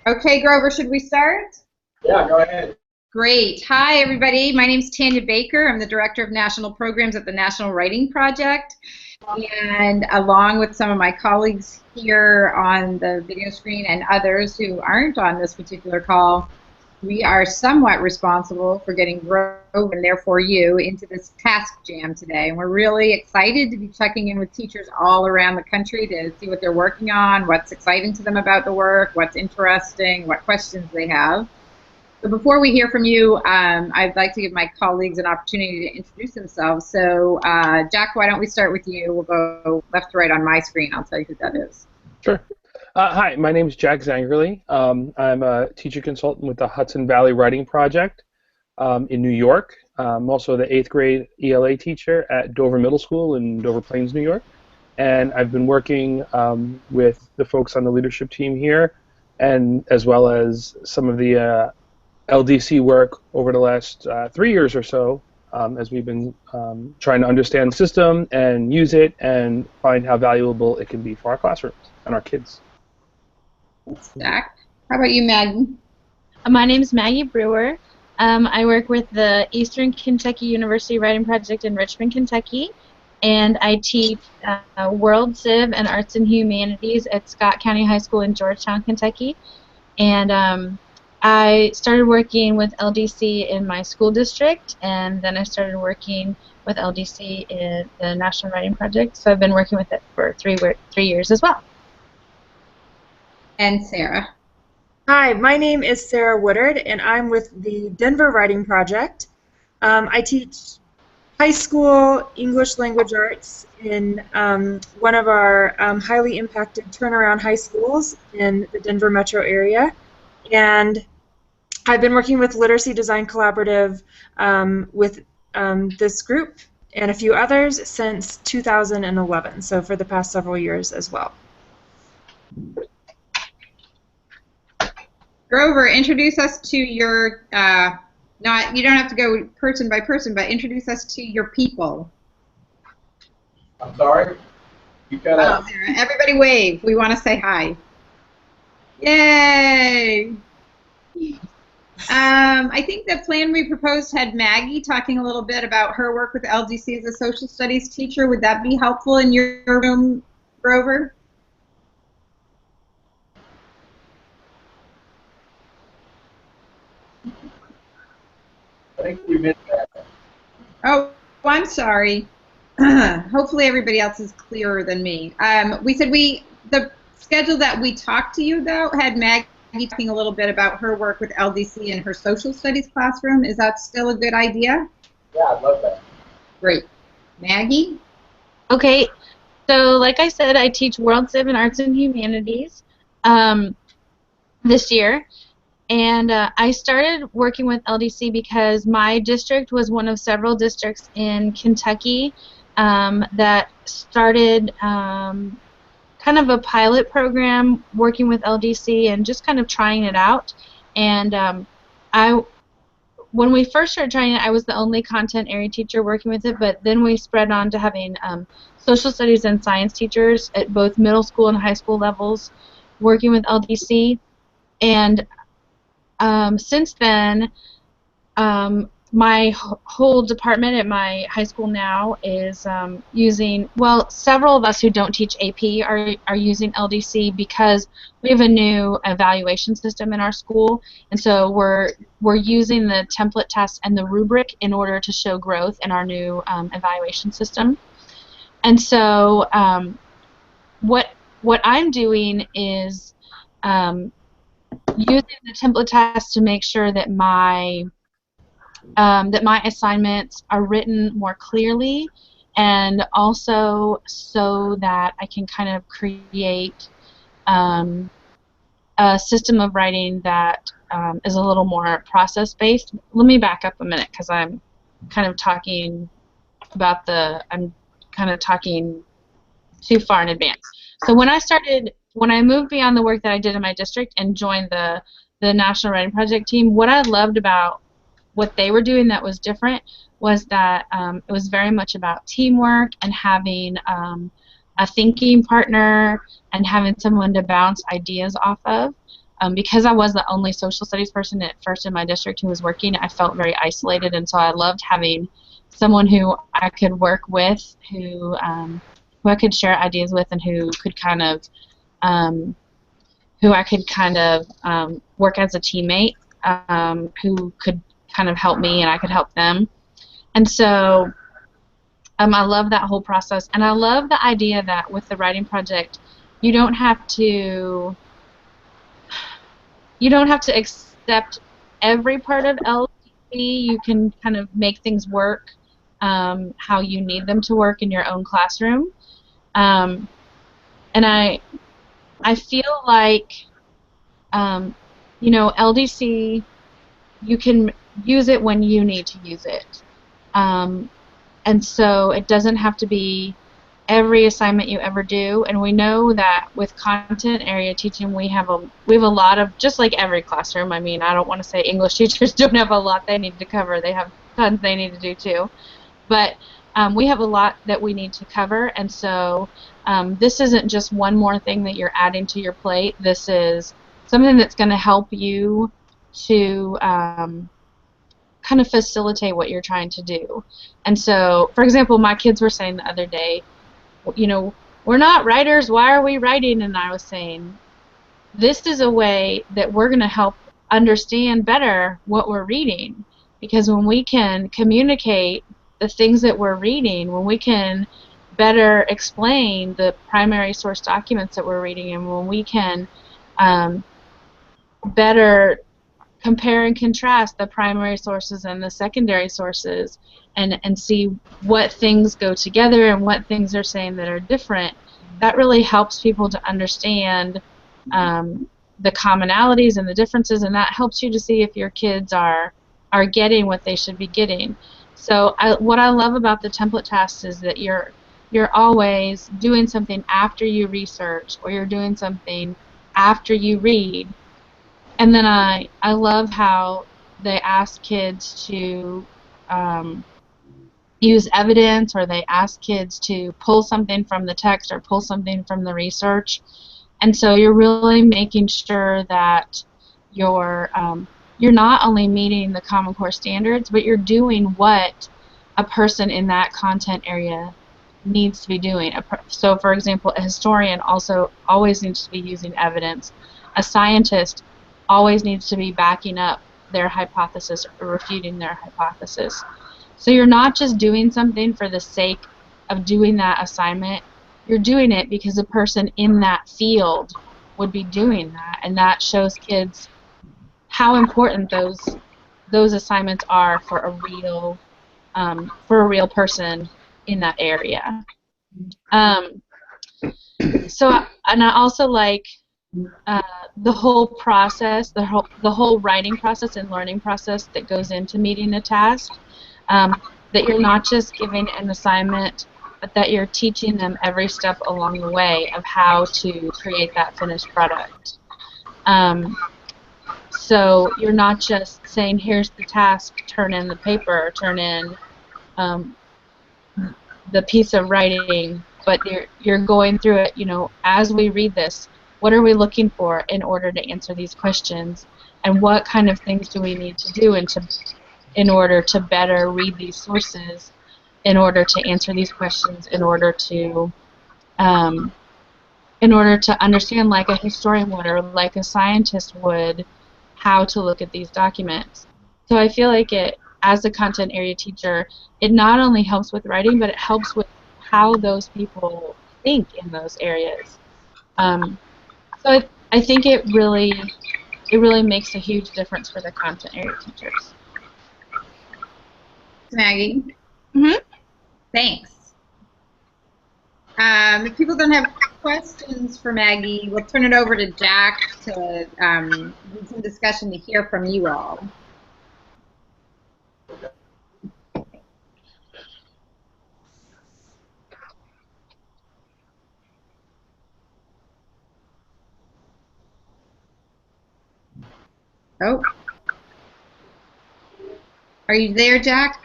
Okay, Grover, should we start? Yeah, go ahead. Great. Hi, everybody. My name is Tanya Baker. I'm the Director of National Programs at the National Writing Project. And along with some of my colleagues here on the video screen and others who aren't on this particular call, we are somewhat responsible for getting Grover and therefore you into this task jam today. And we're really excited to be checking in with teachers all around the country to see what they're working on, what's exciting to them about the work, what's interesting, what questions they have. But before we hear from you, I'd like to give my colleagues an opportunity to introduce themselves. So, Jack, why don't we start with you? We'll go left to right on my screen. I'll tell you who that is. Sure. Hi, my name is Jack Zangerle. I'm a teacher consultant with the Hudson Valley Writing Project in New York. I'm also the 8th grade ELA teacher at Dover Middle School in Dover Plains, New York. And I've been working with the folks on the leadership team here, and as well as some of the LDC work over the last 3 years or so, as we've been trying to understand the system and use it and find how valuable it can be for our classrooms and our kids. Jack. How about you, Maggie? My name is Maggie Brewer. I work with the Eastern Kentucky University Writing Project in Richmond, Kentucky, and I teach World Civ and Arts and Humanities at Scott County High School in Georgetown, Kentucky. And I started working with LDC in my school district, and then I started working with LDC in the National Writing Project, so I've been working with it for three years as well. And Sarah. Hi, my name is Sarah Woodard, and I'm with the Denver Writing Project. I teach high school English language arts in one of our highly impacted turnaround high schools in the Denver metro area. And I've been working with Literacy Design Collaborative with this group and a few others since 2011, so for the past several years as well. Grover, introduce us to your, you don't have to go person by person, but introduce us to your people. I'm sorry? You cut out. Everybody wave. We want to say hi. Yay! I think the plan we proposed had Maggie talking a little bit about her work with LDC as a social studies teacher. Would that be helpful in your room, Grover? I think we missed that. Oh, I'm sorry. Hopefully everybody else is clearer than me. We said the schedule that we talked to you about had Maggie talking a little bit about her work with LDC in her social studies classroom. Is that still a good idea? Yeah, I'd love that. Great. Maggie? Okay, so like I said, I teach World Civ and Arts and Humanities this year. And I started working with LDC because my district was one of several districts in Kentucky that started kind of a pilot program working with LDC and just kind of trying it out. And when we first started trying it, I was the only content area teacher working with it, but then we spread on to having social studies and science teachers at both middle school and high school levels working with LDC. And since then, my whole department at my high school now is using, well, several of us who don't teach AP are using LDC because we have a new evaluation system in our school, and so we're using the template test and the rubric in order to show growth in our new evaluation system. And so what I'm doing is using the template test to make sure that my assignments are written more clearly, and also so that I can kind of create a system of writing that is a little more process-based. Let me back up a minute because I'm kind of talking about I'm kind of talking too far in advance. So when I moved beyond the work that I did in my district and joined the National Writing Project team, what I loved about what they were doing that was different was that it was very much about teamwork and having a thinking partner and having someone to bounce ideas off of. Because I was the only social studies person at first in my district who was working, I felt very isolated, and so I loved having someone who I could work with, who I could share ideas with, and who could kind of work as a teammate, who could kind of help me and I could help them. And so I love that whole process, and I love the idea that with the writing project, you don't have to accept every part of LTC. You can kind of make things work how you need them to work in your own classroom. And I feel like, LDC, you can use it when you need to use it. And so it doesn't have to be every assignment you ever do, and we know that with content area teaching we have a lot of, just like every classroom, I mean, I don't want to say English teachers don't have a lot they need to cover, they have tons they need to do too, but we have a lot that we need to cover, and so this isn't just one more thing that you're adding to your plate. This is something that's going to help you to kind of facilitate what you're trying to do. And so, for example, my kids were saying the other day, we're not writers, why are we writing? And I was saying, this is a way that we're going to help understand better what we're reading, because when we can communicate the things that we're reading, when we can better explain the primary source documents that we're reading, and when we can better compare and contrast the primary sources and the secondary sources, and see what things go together and what things are saying that are different, that really helps people to understand the commonalities and the differences, and that helps you to see if your kids are getting what they should be getting. So what I love about the template tasks is that you're always doing something after you research, or you're doing something after you read. And then I love how they ask kids to use evidence, or they ask kids to pull something from the text or pull something from the research. And so you're really making sure that you're not only meeting the Common Core standards, but you're doing what a person in that content area needs to be doing. So, for example, a historian also always needs to be using evidence. A scientist always needs to be backing up their hypothesis or refuting their hypothesis. So you're not just doing something for the sake of doing that assignment. You're doing it because a person in that field would be doing that, and that shows kids how important those assignments are for a real person in that area. So, and I also like the whole process, the whole writing process and learning process that goes into meeting a task. That you're not just giving an assignment, but that you're teaching them every step along the way of how to create that finished product. So you're not just saying, here's the task, turn in the paper, turn in the piece of writing, but you're going through it, as we read this, what are we looking for in order to answer these questions, and what kind of things do we need to do in order to better read these sources, in order to answer these questions, in order to understand, like a historian would or like a scientist would, how to look at these documents. So I feel like as a content area teacher, it not only helps with writing, but it helps with how those people think in those areas. So I think it really makes a huge difference for the content area teachers. Maggie. Mm-hmm. Thanks. If people don't have questions for Maggie, we'll turn it over to Jack to lead some discussion to hear from you all. Oh. Are you there, Jack?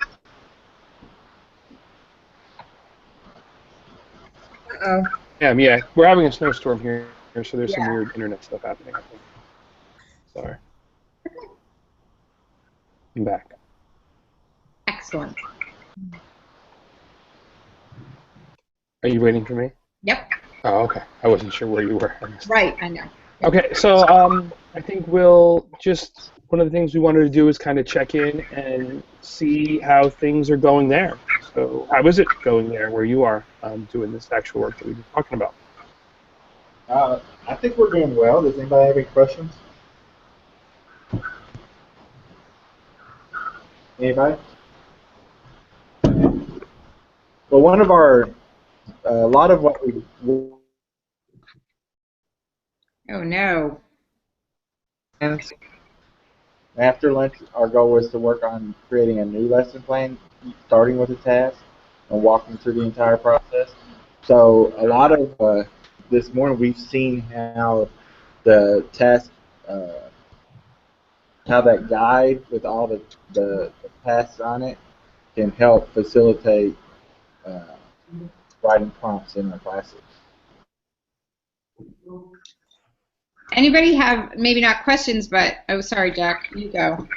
Uh-oh. Yeah, we're having a snowstorm here, so there's some Yeah. weird internet stuff happening, I think. Sorry. I'm back. Excellent. Are you waiting for me? Yep. Oh, okay. I wasn't sure where you were. Right, I know. Okay, so I think one of the things we wanted to do is kind of check in and see how things are going there. So how is it going there where you are doing this actual work that we've been talking about? I think we're doing well. Does anybody have any questions? Anybody? Well, a lot of what we Oh, no. after lunch, our goal was to work on creating a new lesson plan, starting with a task and walking through the entire process. So a lot of this morning, we've seen how the task, how that guide with all the tasks on it can help facilitate uh, writing prompts in our classes. Anybody have, maybe not questions, but, oh, sorry, Jack, you go.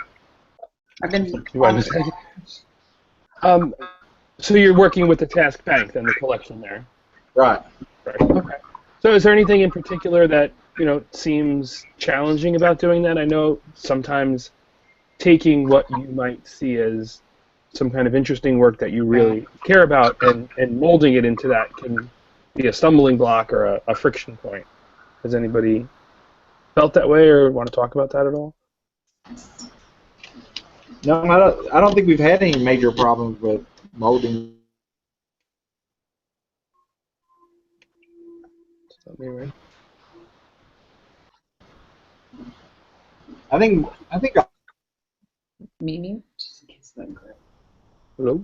I've been. You want to say? So you're working with the task bank, then the collection there. Right. Right. Okay. So is there anything in particular that seems challenging about doing that? I know sometimes taking what you might see as some kind of interesting work that you really care about and molding it into that can be a stumbling block or a friction point. Has anybody felt that way or want to talk about that at all? No, I don't think we've had any major problems with molding. Is that me, right? I think Mimi? Hello?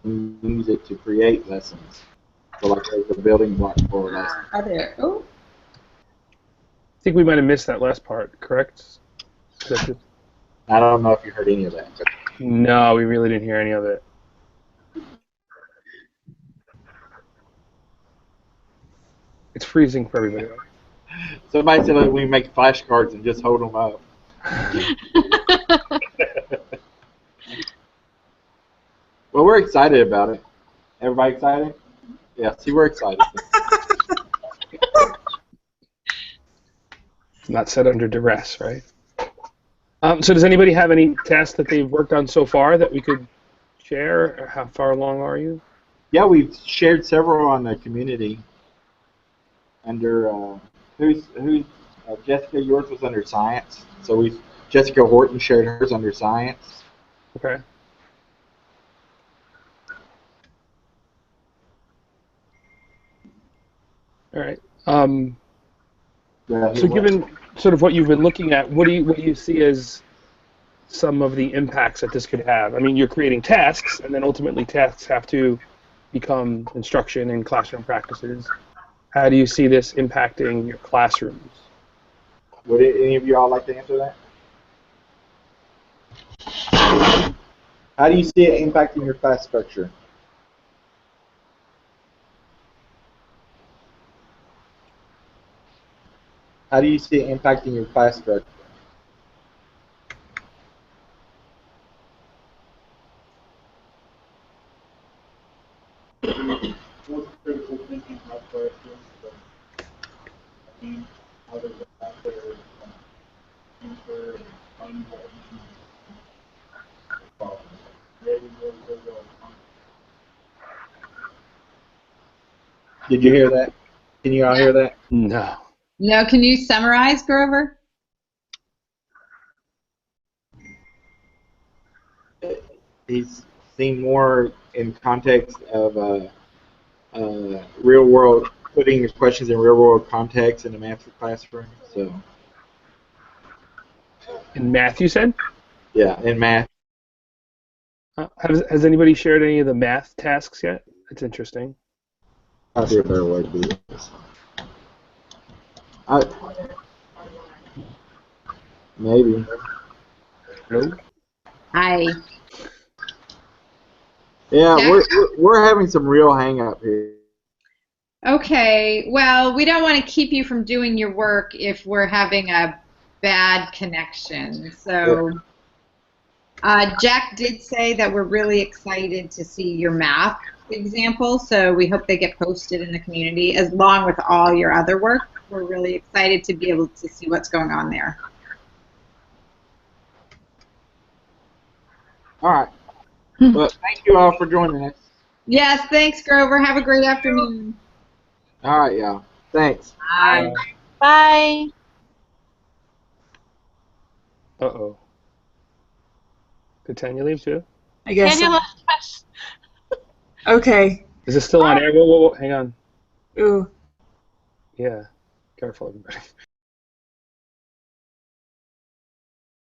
use it to create lessons. So like there's a building block for lessons. Are there? Oh, I think we might have missed that last part, correct? Is that just... I don't know if you heard any of that. But No, we really didn't hear any of it. It's freezing for everybody. somebody said that we make flashcards and just hold them up. Well, we're excited about it. Everybody excited? Yeah, see, we're excited. Not set under duress, right? So does anybody have any tasks that they've worked on so far that we could share? Or how far along are you? Yeah, we've shared several on the community. Under Jessica, yours was under science. So Jessica Horton shared hers under science. Okay. All right. Yeah, So given sort of what you've been looking at, what do you see as some of the impacts that this could have? I mean, you're creating tasks, and then ultimately tasks have to become instruction and classroom practices. How do you see this impacting your classrooms? Would any of you all like to answer that? How do you see it impacting your class structure? How do you see it impacting your class structure? What's critical thinking about questions, how to get out there and answer and find what problems. Did you hear that? Can you all hear that? No. no, can you summarize, Grover? He's seen more in context of real world, putting his questions in real world context in the math classroom. So In math, you said? yeah, in math. Has anybody shared any of the math tasks yet? That's interesting. Probably a better way to do this. Maybe. Hello? Hi. Yeah, we're having some real hang up here. Okay, well, we don't want to keep you from doing your work if we're having a bad connection. So, Jack did say that we're really excited to see your math example, so we hope they get posted in the community, as long with all your other work. We're really excited to be able to see what's going on there. All right. Well, thank you all for joining us. Yes, thanks, Grover. Have a great afternoon. All right, y'all. Thanks. Bye. Bye. Uh-oh. Did Tanya leave too? I guess. Tanya left us. Okay. Is it still on air? Whoa, whoa, whoa. Hang on. Ooh. Yeah. Careful, everybody.